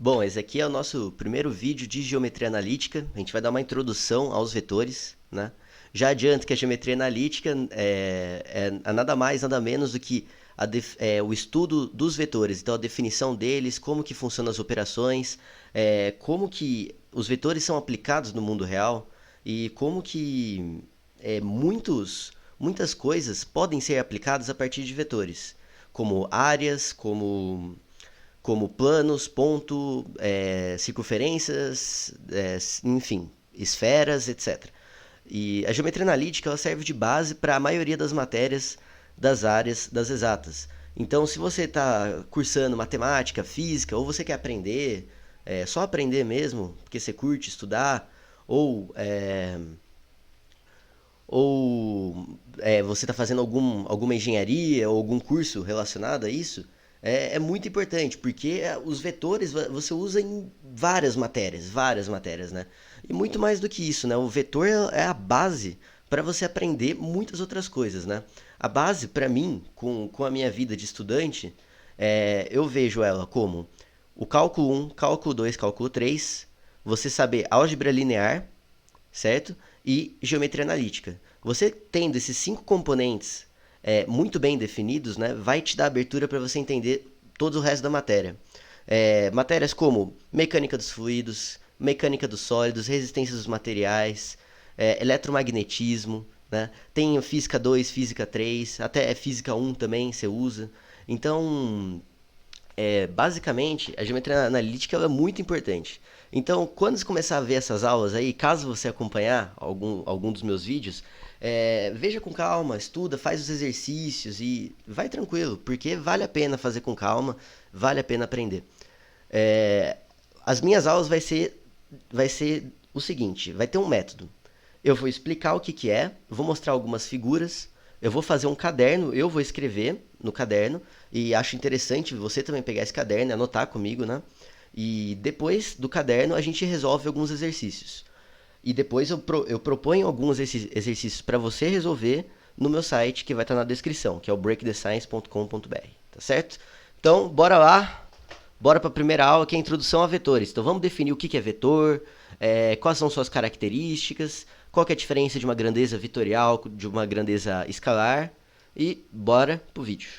Bom, esse aqui é o nosso primeiro vídeo de geometria analítica. A gente vai dar uma introdução aos vetores, né? Já adianto que a geometria analítica é nada mais, nada menos do que o estudo dos vetores. Então, a definição deles, como que funcionam as operações, como que os vetores são aplicados no mundo real e como que muitas coisas podem ser aplicadas a partir de vetores, como áreas, como planos, ponto, circunferências, enfim, esferas, etc. E a geometria analítica ela serve de base para a maioria das matérias das áreas das exatas. Então, se você está cursando matemática, física, ou você quer aprender, só aprender mesmo, porque você curte estudar, ou você está fazendo alguma engenharia ou algum curso relacionado a isso, é muito importante, porque os vetores você usa em várias matérias, né? E muito mais do que isso, né? O vetor é a base para você aprender muitas outras coisas, né? A base, para mim, com a minha vida de estudante, eu vejo ela como o cálculo um, cálculo 2, cálculo 3, você saber álgebra linear, certo? E geometria analítica. Você tendo esses cinco componentes muito bem definidos, né, vai te dar abertura para você entender todo o resto da matéria. Matérias como mecânica dos fluidos, mecânica dos sólidos, resistência dos materiais, eletromagnetismo, né? Tem física 2, física 3, até física um também você usa. Então, basicamente, a geometria analítica ela é muito importante. Então, quando você começar a ver essas aulas aí, caso você acompanhar algum dos meus vídeos, veja com calma, estuda, faz os exercícios e vai tranquilo, porque vale a pena fazer com calma, vale a pena aprender. É, as minhas aulas vai ser o seguinte, vai ter um método. Eu vou explicar o que que é, vou mostrar algumas figuras, eu vou fazer um caderno, eu vou escrever no caderno e acho interessante você também pegar esse caderno e anotar comigo, né? E depois do caderno a gente resolve alguns exercícios. E depois eu proponho alguns exercícios para você resolver no meu site que vai estar na descrição, que é o breakthescience.com.br, tá certo? Então, bora lá, bora para a primeira aula, que é a introdução a vetores. Então, vamos definir o que é vetor, quais são suas características, qual que é a diferença de uma grandeza vetorial de uma grandeza escalar e bora pro vídeo.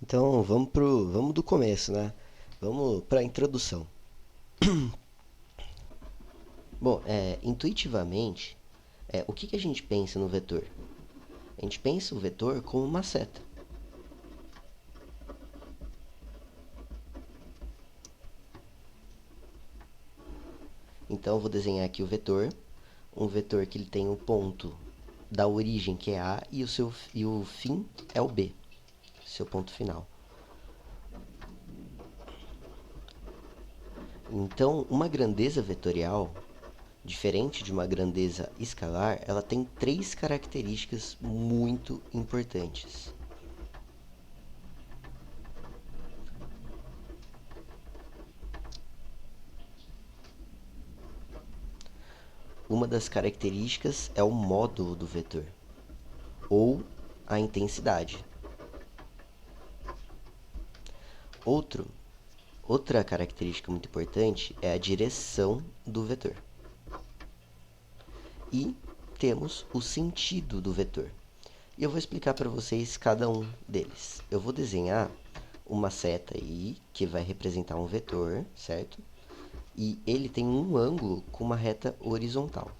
Então, vamos do começo, né? Vamos para a introdução. Bom, intuitivamente, o que a gente pensa no vetor? A gente pensa o vetor como uma seta. Então, eu vou desenhar aqui o vetor, um vetor que ele tem o ponto da origem, que é A, e o fim é o B, seu ponto final. Então, uma grandeza vetorial, diferente de uma grandeza escalar, ela tem três características muito importantes. Uma das características é o módulo do vetor, ou a intensidade. Outra característica muito importante é a direção do vetor. E temos o sentido do vetor. E eu vou explicar para vocês cada um deles. Eu vou desenhar uma seta aí que vai representar um vetor, certo? E ele tem um ângulo com uma reta horizontal.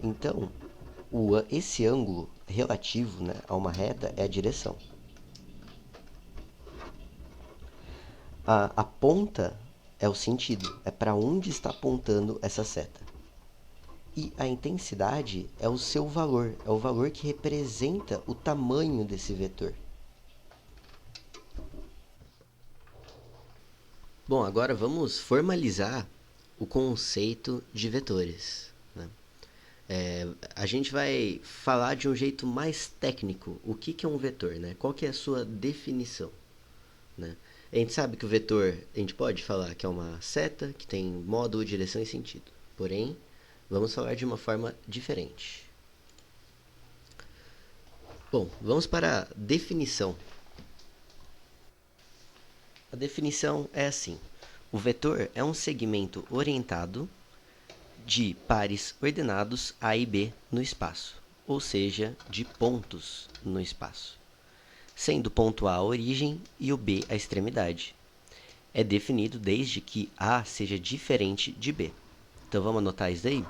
Então, esse ângulo relativo, né, a uma reta é a direção. A ponta é o sentido, é para onde está apontando essa seta. E a intensidade é o seu valor, é o valor que representa o tamanho desse vetor. Bom, agora vamos formalizar o conceito de vetores, né? A gente vai falar de um jeito mais técnico o que é um vetor, né? Qual que é a sua definição, né? A gente sabe que o vetor, a gente pode falar que é uma seta que tem módulo, direção e sentido. Porém, vamos falar de uma forma diferente. Bom, vamos para a definição. A definição é assim. O vetor é um segmento orientado de pares ordenados A e B no espaço, ou seja, de pontos no espaço, sendo o ponto A a origem e o B a extremidade. É definido desde que A seja diferente de B. Então vamos anotar isso daí?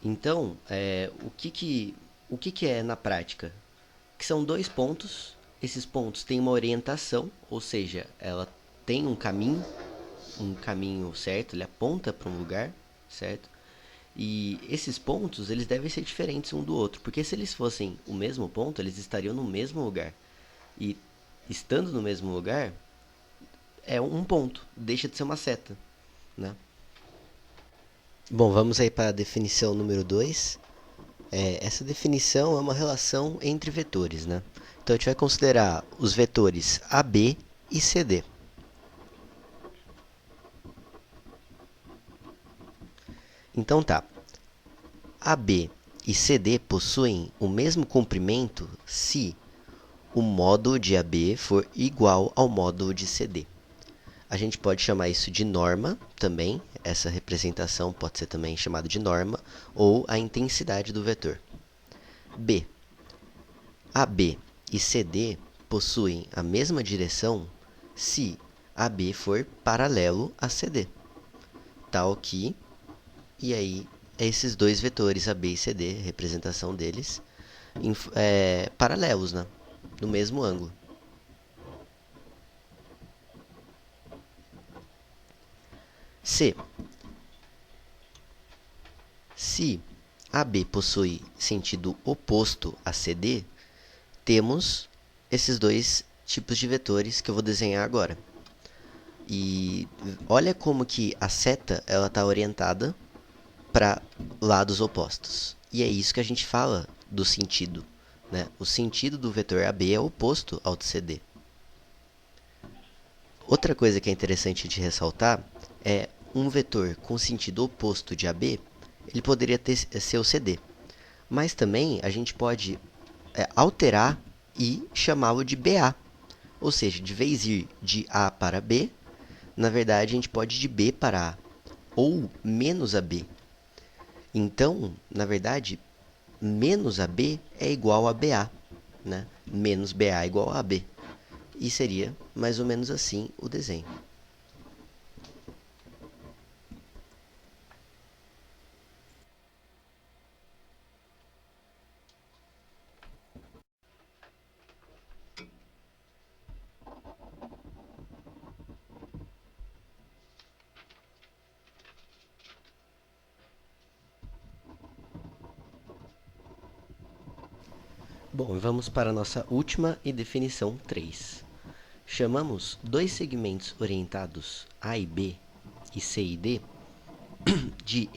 Então, o que que é na prática? Que são dois pontos. Esses pontos têm uma orientação, ou seja, ela tem um caminho certo, ele aponta para um lugar, certo? E esses pontos, eles devem ser diferentes um do outro, porque se eles fossem o mesmo ponto, eles estariam no mesmo lugar. E estando no mesmo lugar, é um ponto, deixa de ser uma seta, né? Bom, vamos aí para a definição número 2. Essa definição é uma relação entre vetores, né? Então a gente vai considerar os vetores AB e CD. Então tá, AB e CD possuem o mesmo comprimento se o módulo de AB for igual ao módulo de CD. A gente pode chamar isso de norma também, essa representação pode ser também chamada de norma, ou a intensidade do vetor. B. AB e CD possuem a mesma direção se AB for paralelo a CD, tal que, e aí, esses dois vetores AB e CD, representação deles, paralelos, né? No mesmo ângulo. C. Se AB possui sentido oposto a CD, temos esses dois tipos de vetores que eu vou desenhar agora. E olha como que a seta ela está orientada para lados opostos. E é isso que a gente fala do sentido, né? O sentido do vetor AB é oposto ao de CD. Outra coisa que é interessante de ressaltar é um vetor com sentido oposto de AB, ele poderia ser o CD. Mas também a gente pode alterar e chamá-lo de BA. Ou seja, de vez de ir de A para B, na verdade a gente pode ir de B para A ou menos AB. Então, na verdade, menos AB é igual a BA, né? Menos BA é igual a AB. E seria mais ou menos assim o desenho. Bom, vamos para a nossa última e definição 3. Chamamos dois segmentos orientados A e B e C e D de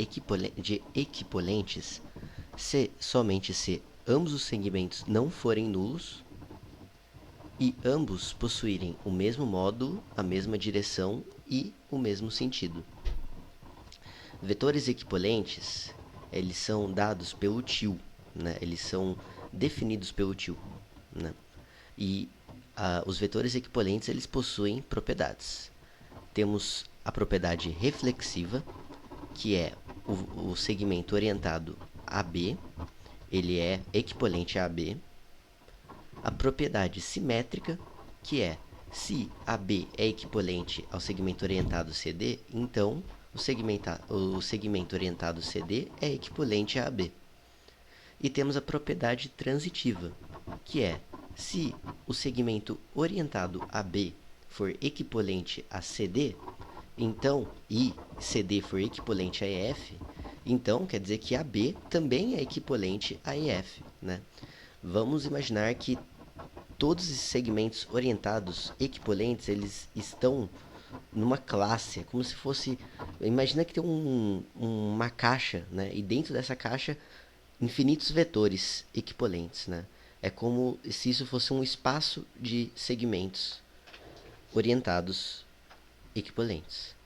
equipolentes somente se ambos os segmentos não forem nulos e ambos possuírem o mesmo módulo, a mesma direção e o mesmo sentido. Vetores equipolentes, eles são dados pelo tio, né? Eles são definidos pelo tio, né? E os vetores equipolentes, eles possuem propriedades. Temos a propriedade reflexiva, que é o segmento orientado a B, ele é equivalente a AB. A propriedade simétrica, que é se AB é equivalente ao segmento orientado CD, então o segmento orientado CD é equivalente a AB. E temos a propriedade transitiva, que é se o segmento orientado a B for equivalente a CD, então, e CD for equivalente a EF, então quer dizer que AB também é equivalente a EF, né? Vamos imaginar que todos esses segmentos orientados equivalentes, eles estão numa classe, como se fosse, imagina que tem uma caixa, né? E dentro dessa caixa, infinitos vetores equivalentes, né? É como se isso fosse um espaço de segmentos orientados equivalentes.